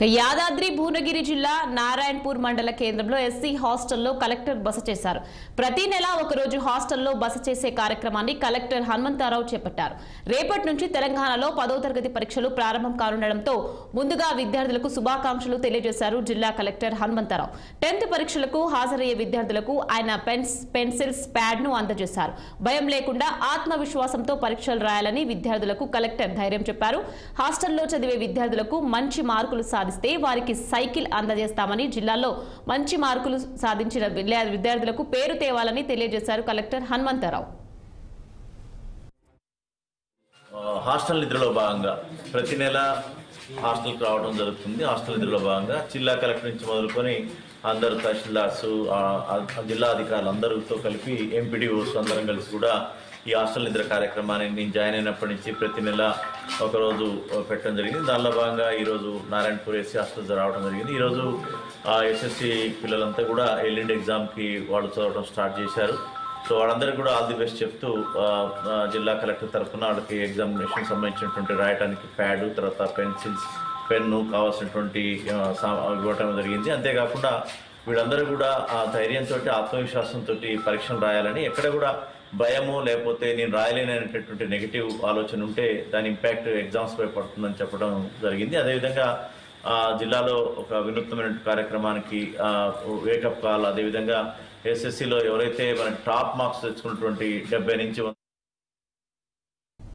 యాదాద్రి భువనగిరి జిల్లా నారాయణపూర్ మండల కేంద్రంలో ఎస్సీ హాస్టల్లో కలెక్టర్ బస చేశారు. ప్రతి నెల ఒకరోజు హాస్టల్లో బస చేసే కార్యక్రమాన్ని కలెక్టర్ హనుమంతరావు చేపట్టారు. రేపటి నుంచి తెలంగాణలో 10వ తరగతి పరీక్షలు ప్రారంభం కానుండడంతో ముందుగా విద్యార్థులకు శుభాకాంక్షలు తెలియజేశారు జిల్లా కలెక్టర్ హనుమంతరావు. 10th పరీక్షలకు హాజరయ్యే విద్యార్థులకు ఆయన పెన్సిల్స్, ప్యాడ్ను అందజేశారు. భయం లేకుండా ఆత్మవిశ్వాసంతో పరీక్షలు రాయాలని విద్యార్థులకు కలెక్టర్ ధైర్యం చెప్పారు. హాస్టల్లో చదివే విద్యార్థులకు మంచి మార్కులు సాధిస్తే వారికి సైకిల్ అందజేస్తామని, జిల్లాలో మంచి మార్కులు సాధించిన విద్యార్థులకు పేరు తేవాలని తెలియజేశారు కలెక్టర్ హనుమంతరావు. హాస్టల్ నిద్రలో భాగంగా ప్రతి నెల హాస్టల్కి రావడం జరుగుతుంది. హాస్టల్ నిద్రలో భాగంగా జిల్లా కలెక్టర్ నుంచి మొదలుకొని అందరు తహసీల్దార్స్, జిల్లా అధికారులు అందరితో కలిపి ఎంపీడీఓస్ అందరం కలిసి కూడా ఈ హాస్టల్ నిద్ర కార్యక్రమాన్ని నేను జాయిన్ అయినప్పటి నుంచి ప్రతి నెల ఒకరోజు పెట్టడం జరిగింది. దానిలో భాగంగా ఈరోజు నారాయణపూర్ ఎస్సీ హాస్టల్ రావడం జరిగింది. ఈరోజు ఎస్ఎస్సి పిల్లలంతా కూడా ఎల్లుండి ఎగ్జామ్కి వాళ్ళు చదవడం స్టార్ట్ చేశారు. సో వాళ్ళందరికీ కూడా ఆల్ ది బెస్ట్ చెప్తూ జిల్లా కలెక్టర్ తరఫున వాళ్ళకి ఎగ్జామినేషన్ సంబంధించినటువంటి రాయడానికి ప్యాడ్, తర్వాత పెన్సిల్స్, పెన్ను కావాల్సినటువంటి ఇవ్వటం జరిగింది. అంతేకాకుండా వీళ్ళందరూ కూడా ఆ ధైర్యంతో, ఆత్మవిశ్వాసంతో పరీక్షలు రాయాలని, ఎక్కడ కూడా భయము లేకపోతే నేను రాయలేననేటటువంటి నెగిటివ్ ఆలోచన ఉంటే దాని ఇంపాక్ట్ ఎగ్జామ్స్పై పడుతుందని చెప్పడం జరిగింది. అదేవిధంగా జిల్లాలో ఒక వినూత్నమైన కార్యక్రమానికి వేకప్ కాల్, అదేవిధంగా ఎస్ఎస్సిలో ఎవరైతే మన టాప్ మార్క్స్ తెచ్చుకున్నటువంటి 70 నుంచి